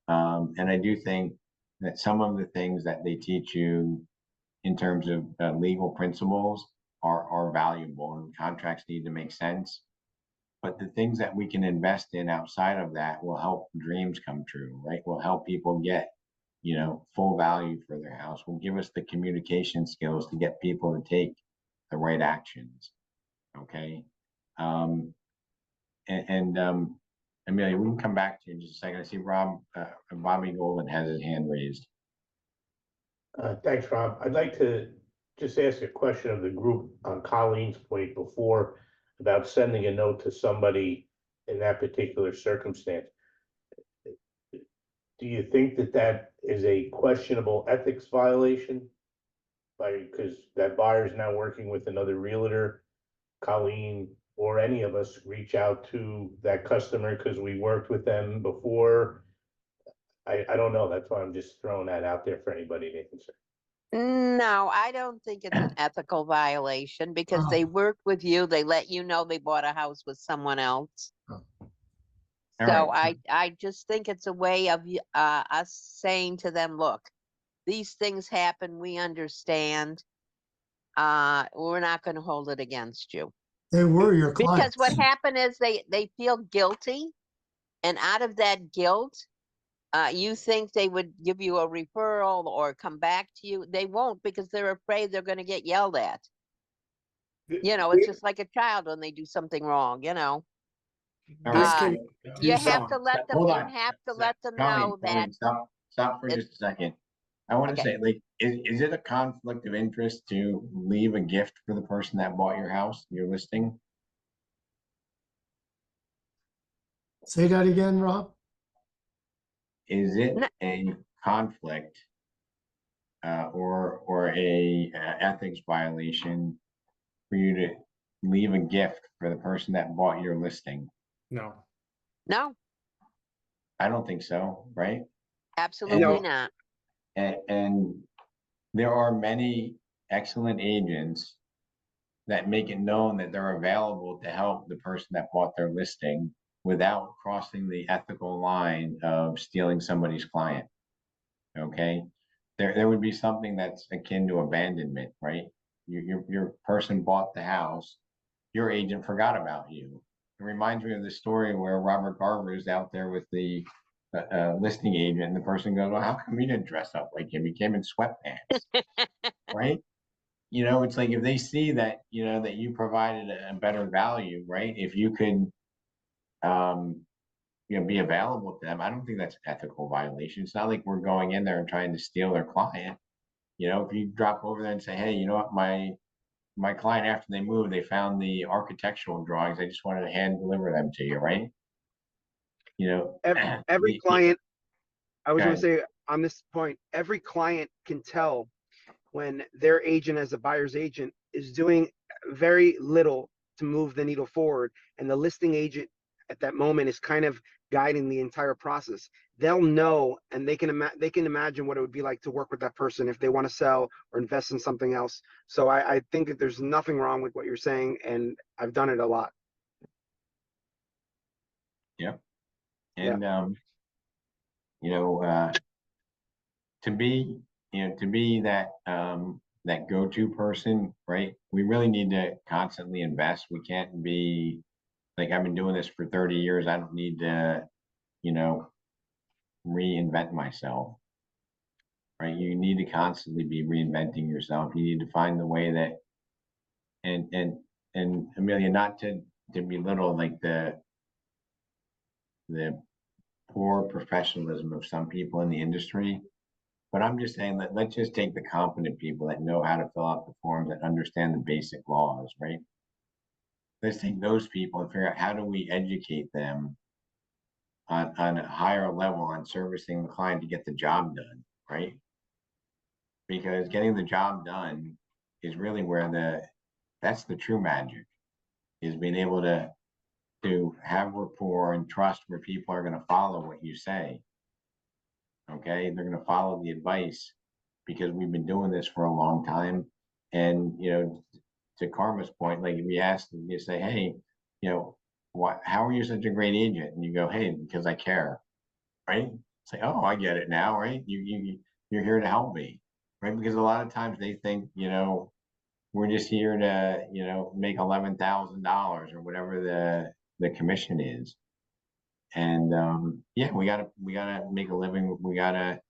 And I do think that some of the things that they teach you in terms of legal principles are valuable, and contracts need to make sense. But the things that we can invest in outside of that will help dreams come true, right? Will help people get, full value for their house, will give us the communication skills to get people to take the right actions. Okay. Amelia, we can come back to you in just a second. I see Bobby Golden has his hand raised. Thanks, Rob. I'd like to just ask a question of the group on Colleen's point before about sending a note to somebody in that particular circumstance. Do you think that that is a questionable ethics violation? Because that buyer is now working with another realtor, Colleen or any of us reach out to that customer because we worked with them before. I don't know. That's why I'm just throwing that out there for anybody to consider. No, I don't think it's an ethical violation because they worked with you. They let you know they bought a house with someone else. So I just think it's a way of us saying to them, look, these things happen. We understand. We're not going to hold it against you. They were your Because clients. what happened is they feel guilty, and out of that guilt, you think they would give you a referral or come back to you. They won't, because they're afraid they're going to get yelled at. It's just like a child when they do something wrong, All Uh, right. you have to let them, Hold you on. have to let them Colleen, know that stop for just a second. I want to Okay. say, like, is it a conflict of interest to leave a gift for the person that bought your house, your listing? Say that again, Rob. Is it a conflict or a ethics violation for you to leave a gift for the person that bought your listing? No. no, I don't think so, right? absolutely not. And there are many excellent agents that make it known that they're available to help the person that bought their listing without crossing the ethical line of stealing somebody's client. Okay. There would be something that's akin to abandonment, right? Your person bought the house, your agent forgot about you. It reminds me of the story where Robert Garver is out there with the listing agent, and the person goes, well, how come you didn't dress up like him? He came in sweatpants, right? It's like if they see that, that you provided a better value, right? If you could, be available to them, I don't think that's an ethical violation. It's not like we're going in there and trying to steal their client. If you drop over there and say, hey, you know what, my client, after they moved, they found the architectural drawings. I just wanted to hand deliver them to you, right? Every client, I was going to Okay. say on this point, every client can tell when their agent as a buyer's agent is doing very little to move the needle forward, and the listing agent at that moment is kind of guiding the entire process. They'll know, and they can imagine what it would be like to work with that person if they want to sell or invest in something else. So I think that there's nothing wrong with what you're saying, and I've done it a lot. Yep. And, you know, to be, to be that, that go-to person, right? We really need to constantly invest. We can't be like, I've been doing this for 30 years. I don't need to, reinvent myself, right? You need to constantly be reinventing yourself. You need to find the way that, and Amelia, not to belittle like the poor professionalism of some people in the industry, but I'm just saying that let's just take the competent people that know how to fill out the forms, that understand the basic laws, right? Let's take those people and figure out how do we educate them on a higher level on servicing the client to get the job done, right? Because getting the job done is really where that's the true magic, is being able to have rapport and trust where people are going to follow what you say. Okay, they're going to follow the advice because we've been doing this for a long time. And to Karma's point, like if you ask them, you say, hey, how are you such a great agent? And you go, hey, because I care, right? Say, oh, I get it now, right? You're here to help me, right? Because a lot of times they think, we're just here to, make $11,000 or whatever the commission is. And yeah, we gotta make a living. We gotta,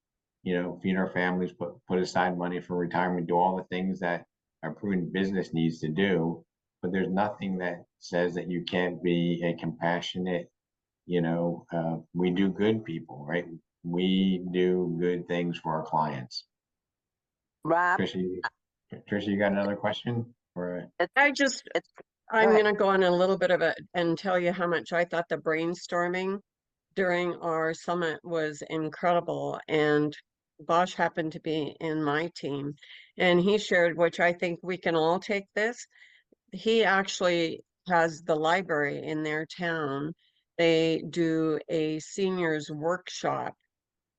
feed our families, put aside money for retirement, do all the things that our proven business needs to do. But there's nothing that says that you can't be a compassionate, we do good people, right? We do good things for our clients. Rob, Tricia, you got another question? Or I'm going to go on a little bit of it and tell you how much I thought the brainstorming during our summit was incredible. And Bosch happened to be in my team, and he shared, which I think we can all take this. He actually has the library in their town. They do a seniors workshop,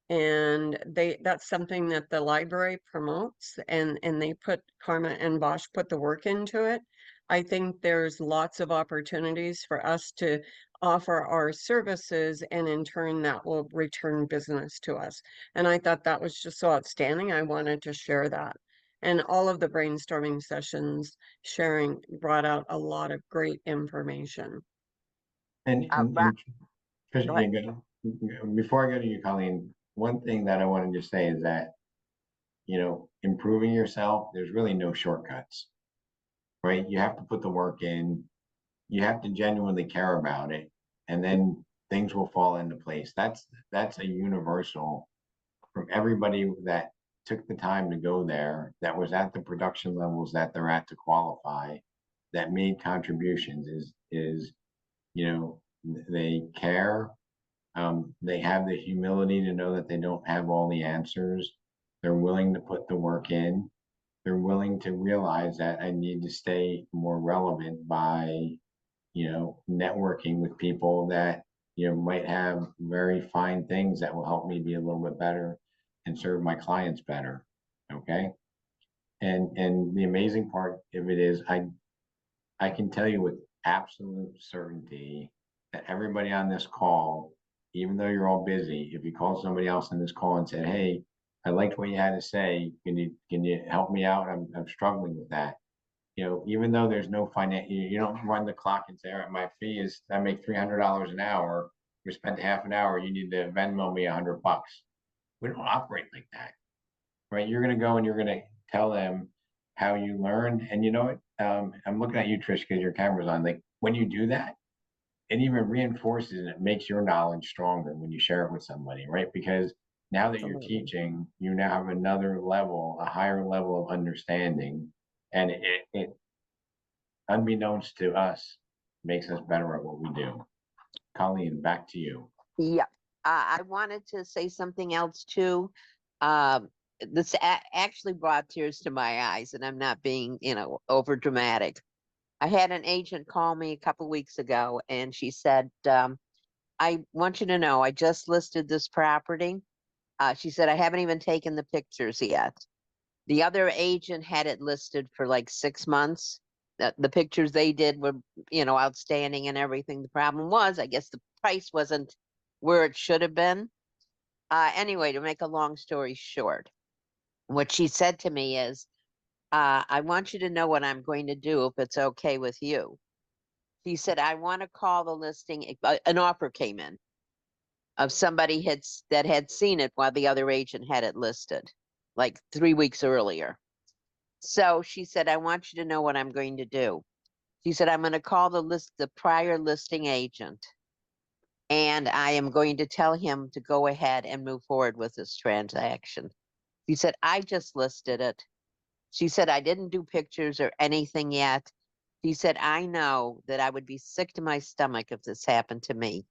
and that's something that the library promotes, and they put Karma and Bosch put the work into it. I think there's lots of opportunities for us to offer our services, and in turn that will return business to us. And I thought that was just so outstanding. I wanted to share that. And all of the brainstorming sessions sharing brought out a lot of great information. And Tricia, before I go to you, Colleen, one thing that I wanted to say is that, improving yourself, there's really no shortcuts, right? You have to put the work in, you have to genuinely care about it, and then things will fall into place. That's a universal from everybody that took the time to go there, that was at the production levels that they're at to qualify, that made contributions is, they care. They have the humility to know that they don't have all the answers. They're willing to put the work in. They're willing to realize that I need to stay more relevant by, networking with people that, might have very fine things that will help me be a little bit better and serve my clients better. Okay. And the amazing part of it is I can tell you with absolute certainty that everybody on this call, even though you're all busy, if you call somebody else on this call and said, hey, I liked what you had to say, can you help me out? I'm struggling with that. Even though there's no you don't run the clock and say, all right, my fee is, I make $300 an hour. You spent half an hour, you need to Venmo me $100. We don't operate like that, right? You're going to go and you're going to tell them how you learned. And you know what? I'm looking at you, Trish, because your camera's on. Like when you do that, it even reinforces and it makes your knowledge stronger when you share it with somebody, right? Because now that you're teaching, you now have another level, a higher level of understanding. And it unbeknownst to us, makes us better at what we do. Colleen, back to you. Yeah, I wanted to say something else too. This actually brought tears to my eyes, and I'm not being, over dramatic. I had an agent call me a couple weeks ago and she said, I want you to know, I just listed this property. She said, I haven't even taken the pictures yet. The other agent had it listed for like 6 months. The pictures they did were, outstanding and everything. The problem was, I guess the price wasn't where it should have been. Anyway, to make a long story short, what she said to me is, I want you to know what I'm going to do if it's okay with you. She said, I want to call the listing, an offer came in of somebody that had seen it while the other agent had it listed, like 3 weeks earlier. So she said, I want you to know what I'm going to do. She said, I'm going to call the prior listing agent, and I am going to tell him to go ahead and move forward with this transaction. She said, I just listed it. She said, I didn't do pictures or anything yet. She said, I know that I would be sick to my stomach if this happened to me.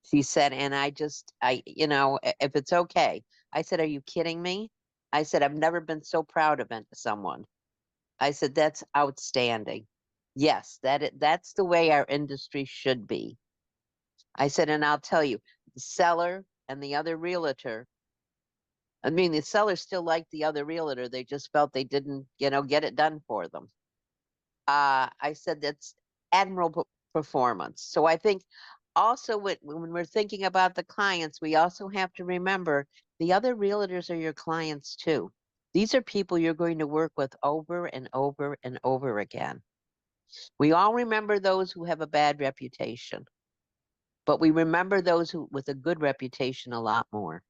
She said, and if it's okay. I said, are you kidding me? I said, I've never been so proud of someone. I said, that's outstanding. Yes, that's the way our industry should be. I said, and I'll tell you, the seller and the other realtor, the seller still liked the other realtor. They just felt they didn't, get it done for them. I said, that's admirable performance. So I think also when we're thinking about the clients, we also have to remember the other realtors are your clients too. These are people you're going to work with over and over and over again. We all remember those who have a bad reputation, but we remember those with a good reputation a lot more.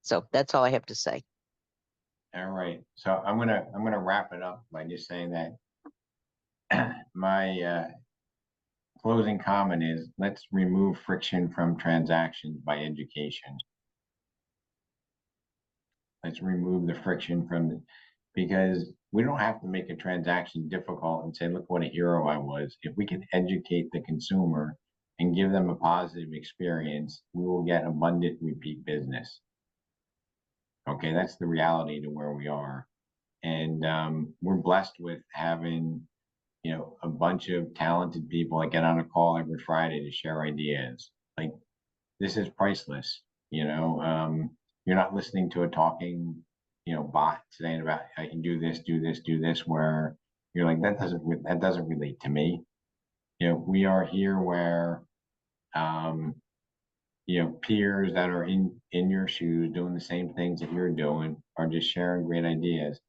So that's all I have to say. All right, so I'm gonna wrap it up by just saying that my closing comment is, let's remove friction from transactions by education. Let's remove the friction because we don't have to make a transaction difficult and say, look what a hero I was. If we can educate the consumer and give them a positive experience, we will get abundant repeat business. Okay, that's the reality to where we are. And we're blessed with having, a bunch of talented people that get on a call every Friday to share ideas. Like, this is priceless. You're not listening to a talking, bot saying about I can do this, do this, do this, where you're like, that doesn't relate to me. We are here where, peers that are in your shoes doing the same things that you're doing are just sharing great ideas.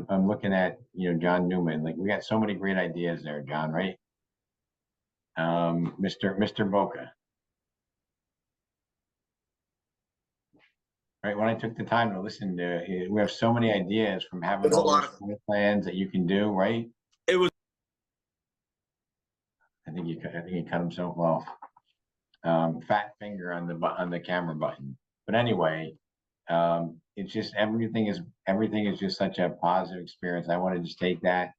I'm looking at, John Newman, like we got so many great ideas there, John, right? Mr. Boca. Right, when I took the time to listen to, we have so many ideas from having all those plans that you can do, right? It was. I think he cut himself off. Fat finger on the camera button. But anyway, it's just everything is just such a positive experience. I want to just take that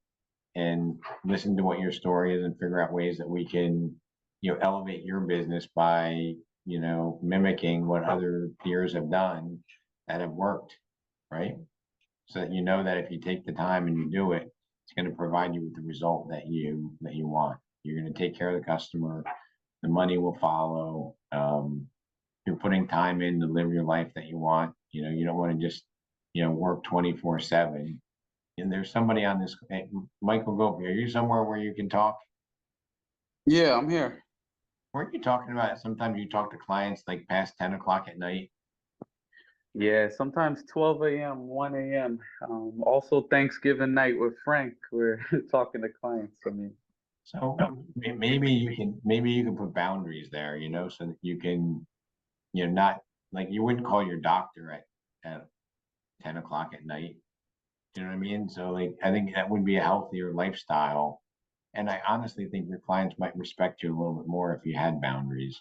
and listen to what your story is and figure out ways that we can, elevate your business by, mimicking what other peers have done that have worked, right? So that that if you take the time and you do it, it's going to provide you with the result that you want. You're going to take care of the customer, the money will follow. You're putting time in to live your life that you want. You don't want to just, work 24/7. And there's somebody on this, Michael Gopi, are you somewhere where you can talk? Yeah, I'm here. Weren't you talking about sometimes you talk to clients like past 10 o'clock at night? Yeah, sometimes 12 a.m., 1 a.m. Also Thanksgiving night with Frank, we're talking to clients. So maybe you can put boundaries there, so that you can, not like you wouldn't call your doctor at 10 o'clock at night. You know what I mean? So like, I think that would be a healthier lifestyle. And I honestly think your clients might respect you a little bit more if you had boundaries.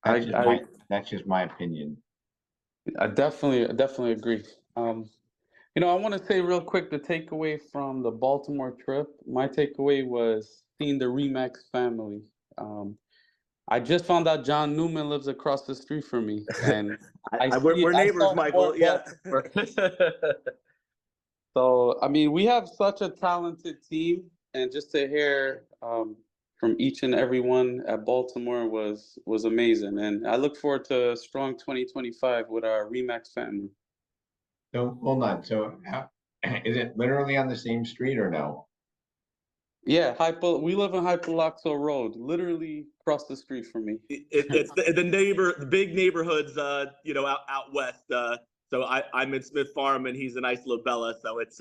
That's just my opinion. I definitely agree. I want to say real quick, the takeaway from the Baltimore trip, my takeaway was seeing the Remax family. I just found out John Newman lives across the street from me, and we're neighbors, Michael. Yeah. So, we have such a talented team. and just to hear from each and every one at Baltimore was amazing. And I look forward to a strong 2025 with our Remax family. So hold on. So is it literally on the same street or no? Yeah, we live on Hypaloxo Road, literally across the street from me. It's the big neighborhoods, out west. So I'm in Smith Farm and he's in Isola Bella. So it's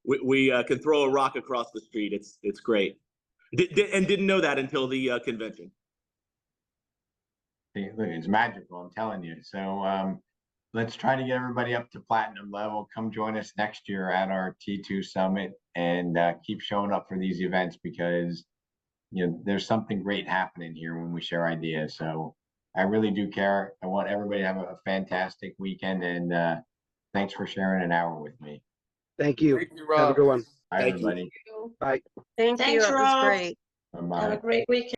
we can throw a rock across the street. It's great. Didn't know that until the convention. It's magical, I'm telling you. So let's try to get everybody up to platinum level. Come join us next year at our T2 Summit and keep showing up for these events because there's something great happening here when we share ideas. So I really do care. I want everybody to have a fantastic weekend and thanks for sharing an hour with me. Thank you. Thank you, Have a Rob. good one. Bye, Thank you. everybody. Bye. Thank you. Thanks, It was Rob. great. Bye-bye. Have a great weekend.